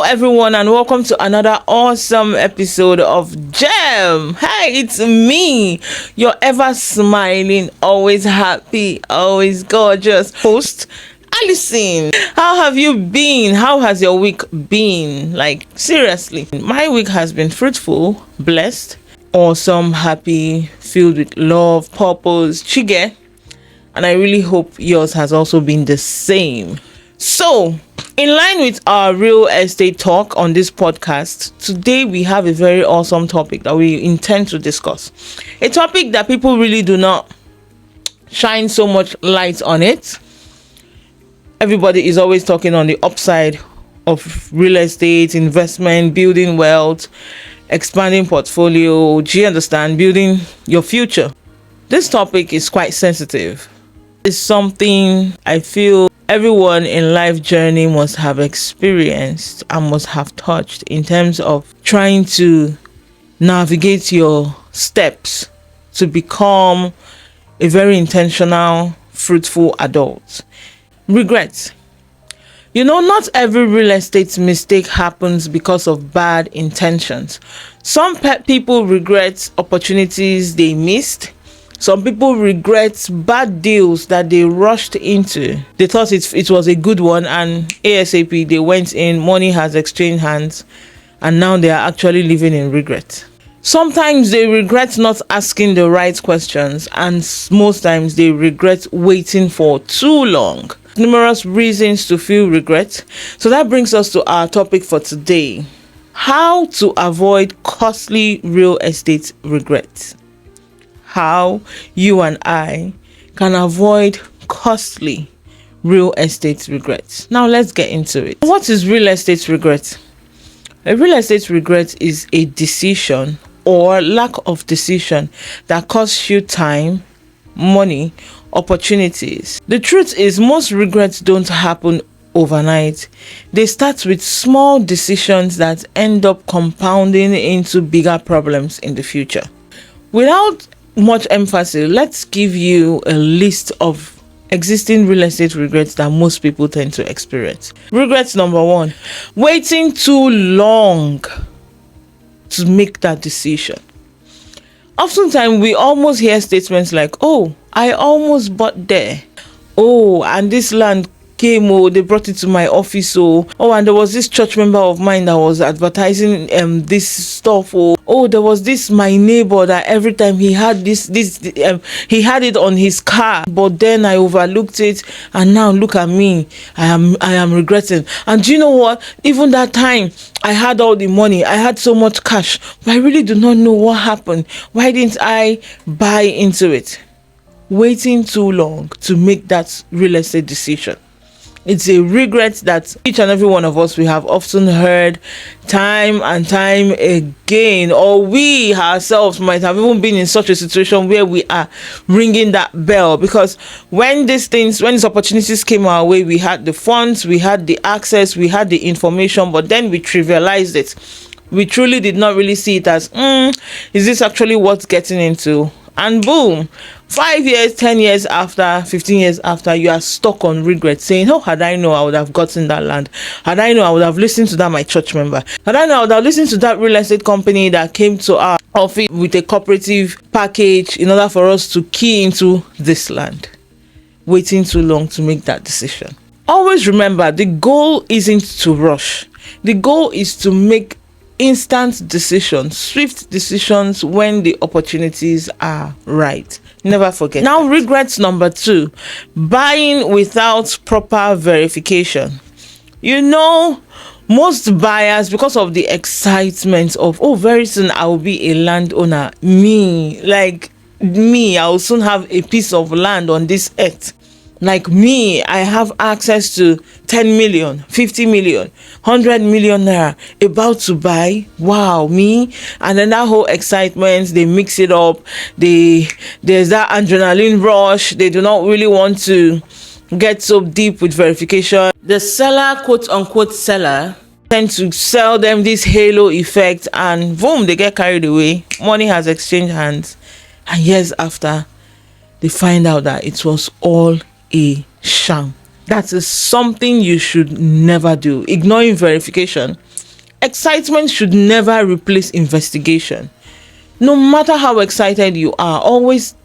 everyone, and welcome to another awesome episode of Gem. Hey, it's me, your ever smiling, always happy, always gorgeous host, Alison. How have you been? How has your week been? Like, seriously, my week has been fruitful, blessed, awesome, happy, filled with love, purpose, chige, and I really hope yours has also been the same. So, in line with our real estate talk on this podcast, today we have a very awesome topic that we intend to discuss. A topic that people really do not shine so much light on it. Everybody is always talking on the upside of real estate, investment, building wealth, expanding portfolio, do you understand? Building your future. This topic is quite sensitive. It's something I feel everyone in life journey must have experienced and must have touched in terms of trying to navigate your steps to become a very intentional, fruitful adult. Regret. You know, not every real estate mistake happens because of bad intentions. Some people regret opportunities they missed. Some people regret bad deals that they rushed into. They thought it was a good one, and ASAP they went in, money has exchanged hands, and now they are actually living in regret. Sometimes they regret not asking the right questions, and most times they regret waiting for too long. Numerous reasons to feel regret. So that brings us to our topic for today: how to avoid costly real estate regrets. How you and I can avoid costly real estate regrets. Now let's get into it. What is real estate regret? A real estate regret is a decision or lack of decision that costs you time, money, opportunities. The truth is, most regrets don't happen overnight. They start with small decisions that end up compounding into bigger problems in the future. Without much emphasis, let's give you a list of existing real estate regrets that most people tend to experience. Regrets number 1: waiting too long to make that decision. Oftentimes we almost hear statements like, "Oh, I almost bought there. Oh, and this land came, they brought it to my office, and there was this church member of mine that was advertising this stuff, there was this my neighbor that every time he had he had it on his car, but then I overlooked it, and now look at me, I am regretting. And do you know what, even that time I had all the money, I had so much cash, but I really do not know what happened. Why didn't I buy into it?" Waiting too long to make that real estate decision. It's a regret that each and every one of us, we have often heard time and time again, or we ourselves might have even been in such a situation where we are ringing that bell, because when these opportunities came our way, we had the funds, we had the access, we had the information, but then we trivialized it. We truly did not really see it as, is this actually worth getting into? And boom, 5 years, 10 years after, 15 years after, you are stuck on regret, saying, "Oh, had I known, I would have gotten that land. Had I known, I would have listened to that my church member. Had I known, I would have listened to that real estate company that came to our office with a cooperative package in order for us to key into this land." Waiting too long to make that decision. Always remember, the goal isn't to rush. The goal is to make instant decisions, swift decisions when the opportunities are right. Never forget. Now, regrets number 2: buying without proper verification. You know, most buyers, because of the excitement of, very soon I will be a landowner, I will soon have a piece of land on this earth. Like me, I have access to 10 million, 50 million, 100 million naira, about to buy. Wow, me. And then that whole excitement, they mix it up. There's that adrenaline rush. They do not really want to get so deep with verification. The seller, quote unquote seller, tend to sell them this halo effect, and boom, they get carried away. Money has exchanged hands, and years after, they find out that it was all a sham. That is something you should never do. Ignoring verification excitement should never replace investigation. No matter how excited you are, always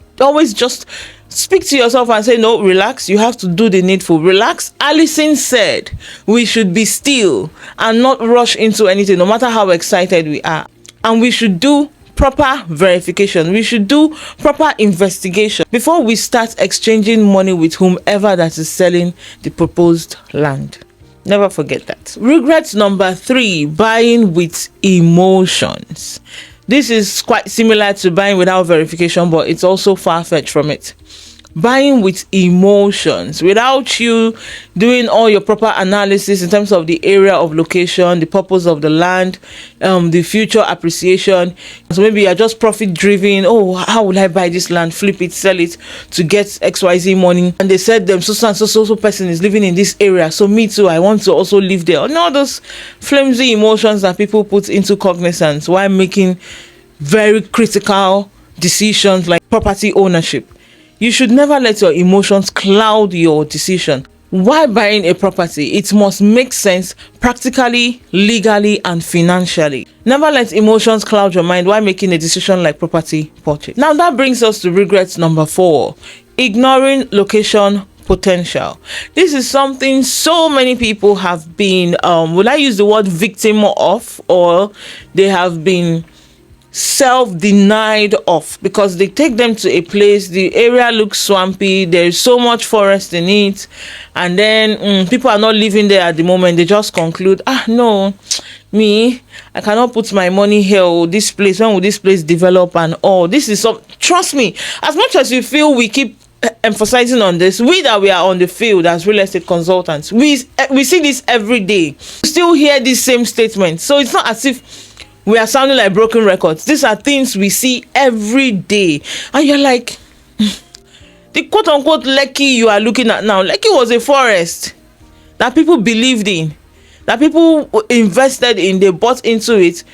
just speak to yourself and say, no, relax, you have to do the needful. Relax. Alison said we should be still and not rush into anything, no matter how excited we are. And we should do proper verification. We should do proper investigation before we start exchanging money with whomever that is selling the proposed land. Never forget that. Regret number 3, buying with emotions. This is quite similar to buying without verification, but it's also far-fetched from it. Buying with emotions, without you doing all your proper analysis in terms of the area of location, the purpose of the land, the future appreciation. So maybe you're just profit driven. Oh, how will I buy this land, flip it, sell it to get XYZ money? And they said them so person is living in this area, so me too, I want to also live there. And all those flimsy emotions that people put into cognizance while making very critical decisions like property ownership. You should never let your emotions cloud your decision. While buying a property, it must make sense practically, legally, and financially. Never let emotions cloud your mind while making a decision like property purchase. Now that brings us to regret number 4, ignoring location potential. This is something so many people have been, will I use the word victim of, or they have been self-denied of, because they take them to a place, the area looks swampy, there's so much forest in it, and then people are not living there at the moment. They just conclude, no, I cannot put my money here, or this place, when will this place develop, and all this is some. Trust me, as much as you feel we keep emphasizing on this, we are on the field as real estate consultants, we see this every day, we still hear this same statement. So it's not as if we are sounding like broken records. These are things we see every day. And you're like, the quote-unquote Lekki you are looking at now, Lekki was a forest that people believed in, that people invested in, they bought into it.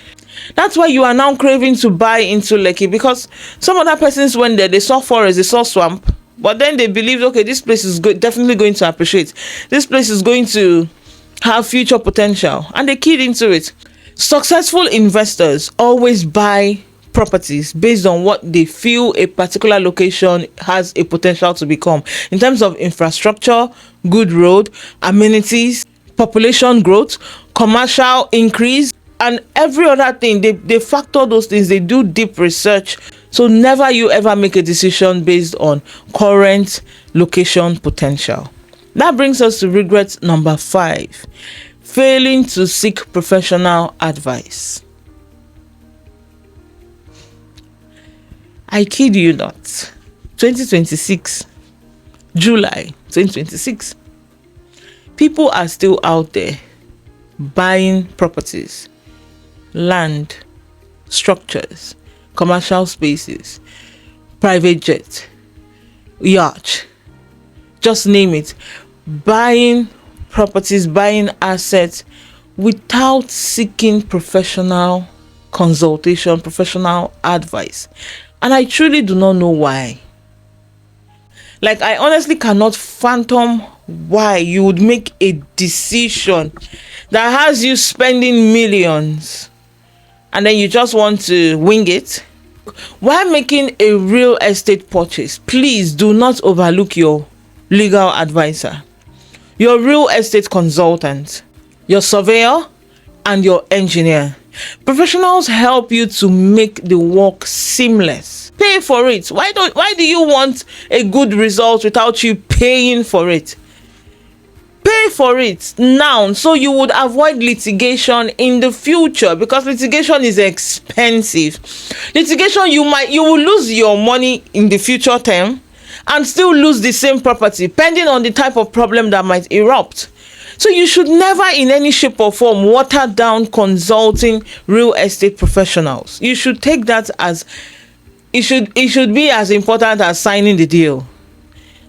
That's why you are now craving to buy into Lekki, because some other persons went there, they saw forest, they saw swamp, but then they believed, okay, this place is definitely going to appreciate. This place is going to have future potential, and they keyed into it. Successful investors always buy properties based on what they feel a particular location has a potential to become in terms of infrastructure, good road, amenities, population growth, commercial increase, and every other thing. They factor those things, they do deep research. So never you ever make a decision based on current location potential. That brings us to regret number 5. Failing to seek professional advice. I kid you not. 2026, July 2026. People are still out there buying properties, land, structures, commercial spaces, private jet, yacht, just name it. Buying properties, buying assets without seeking professional consultation, professional advice. And I truly do not know why. Like, I honestly cannot fathom why you would make a decision that has you spending millions and then you just want to wing it. While making a real estate purchase, please do not overlook your legal advisor, your real estate consultant, your surveyor, and your engineer. Professionals help you to make the work seamless. Pay for it. Why do you want a good result without you paying for it? Pay for it now, so you would avoid litigation in the future, because litigation is expensive. Litigation, you will lose your money in the future term and still lose the same property, depending on the type of problem that might erupt. So you should never in any shape or form water down consulting real estate professionals. You should take that as it should be as important as signing the deal.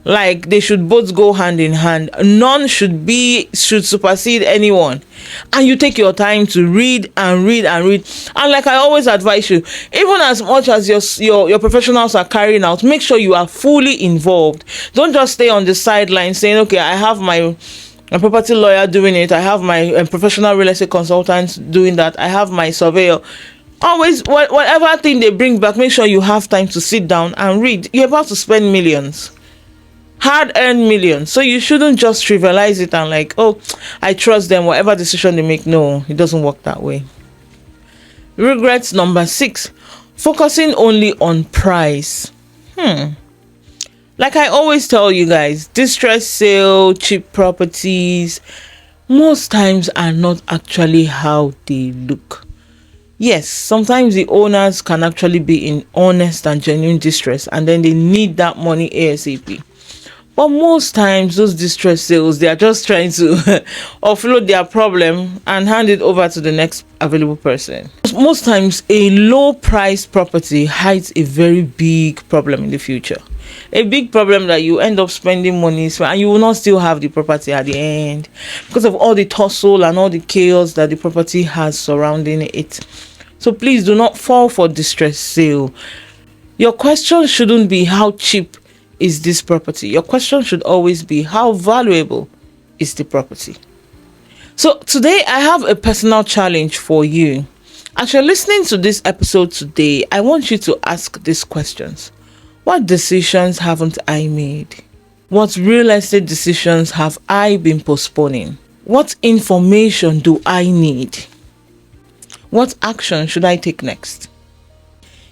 Like, they should both go hand in hand. None should supersede anyone. And you take your time to read and read and read. And like I always advise you, even as much as your professionals are carrying out, make sure you are fully involved. Don't just stay on the sideline saying, okay, I have my a property lawyer doing it. I have my professional real estate consultant doing that. I have my surveyor. Always, whatever thing they bring back, make sure you have time to sit down and read. You're about to spend millions, hard-earned millions, so you shouldn't just trivialize it and like, oh, I trust them, whatever decision they make. No, it doesn't work that way. Regrets number 6, focusing only on price. Like I always tell you guys, distress sale, cheap properties, most times are not actually how they look. Yes, sometimes the owners can actually be in honest and genuine distress, and then they need that money ASAP. But most times those distress sales, they are just trying to offload their problem and hand it over to the next available person. Most times a low price property hides a very big problem in the future. A big problem that you end up spending money and you will not still have the property at the end because of all the tussle and all the chaos that the property has surrounding it. So please do not fall for distress sale. Your question shouldn't be how cheap is this property. Your question should always be how valuable is the property. So today I have a personal challenge for you. As you're listening to this episode today, I want you to ask these questions. What decisions haven't I made? What real estate decisions have I been postponing? What information do I need? What action should I take next?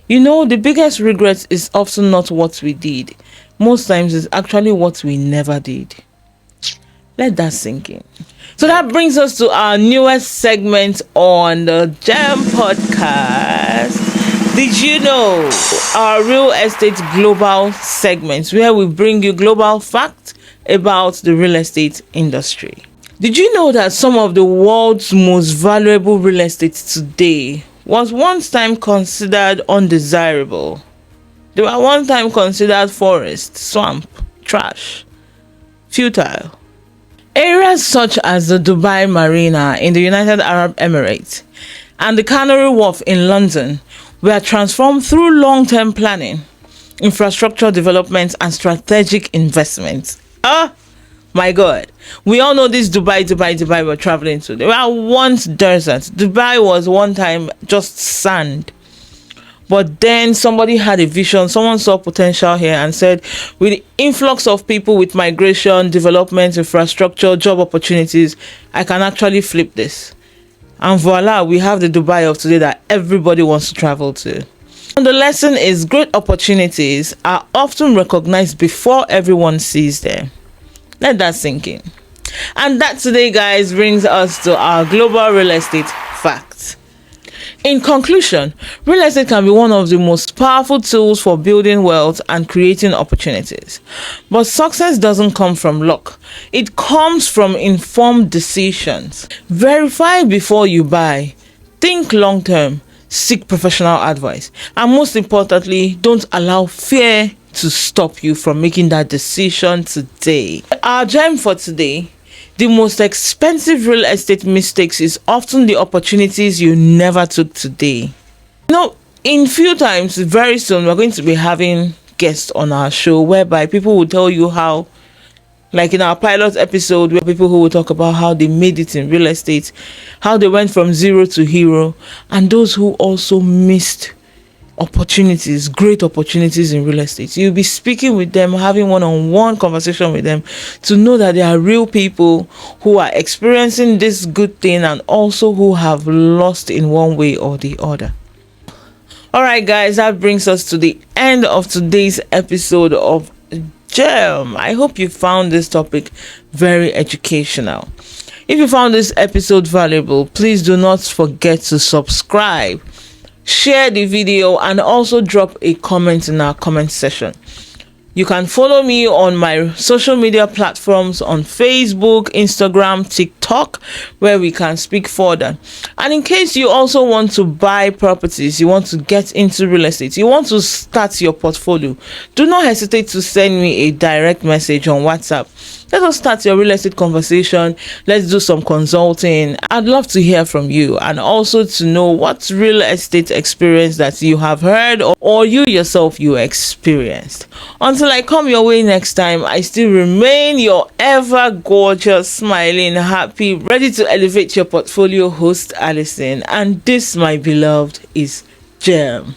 You know, the biggest regret is often not what we did. Most times it's actually what we never did. Let that sink in. So that brings us to our newest segment on the Gem Podcast. Did you know? Our real estate global segments where we bring you global facts about the real estate industry. Did you know that some of the world's most valuable real estate today was once time considered undesirable? They were one time considered forest, swamp, trash, futile. Areas such as the Dubai Marina in the United Arab Emirates and the Canary Wharf in London were transformed through long-term planning, infrastructure development, and strategic investments. My God. We all know this Dubai we're traveling to. They were once deserts. Dubai was one time just sand. But then somebody had a vision. Someone saw potential here and said, with the influx of people with migration, development, infrastructure, job opportunities, I can actually flip this. And voila, we have the Dubai of today that everybody wants to travel to. And the lesson is great opportunities are often recognized before everyone sees them. Let that sink in. And that today, guys, brings us to our global real estate facts. In conclusion, real estate can be one of the most powerful tools for building wealth and creating opportunities. But success doesn't come from luck. It comes from informed decisions. Verify before you buy. Think long term. Seek professional advice. And most importantly, don't allow fear to stop you from making that decision today. Our gem for today: the most expensive real estate mistakes is often the opportunities you never took today. You know, in few times, very soon, we're going to be having guests on our show whereby people will tell you how, like in our pilot episode, where people who will talk about how they made it in real estate, how they went from zero to hero, and those who also missed opportunities, great opportunities in real estate. You'll be speaking with them, having one-on-one conversation with them to know that they are real people who are experiencing this good thing and also who have lost in one way or the other. All right, guys, that brings us to the end of today's episode of Gem. I hope you found this topic very educational. If you found this episode valuable, please do not forget to subscribe, share the video, and also drop a comment in our comment section. You can follow me on my social media platforms on Facebook, Instagram, TikTok, talk, where we can speak further. And in case you also want to buy properties, you want to get into real estate, you want to start your portfolio, do not hesitate to send me a direct message on WhatsApp. Let us start your real estate conversation. Let's do some consulting. I'd love to hear from you, and also to know what real estate experience that you have heard, or you yourself you experienced. Until I come your way next time, I still remain your ever gorgeous, smiling, happy, ready to elevate your portfolio host, Alison. And this, my beloved, is Gem.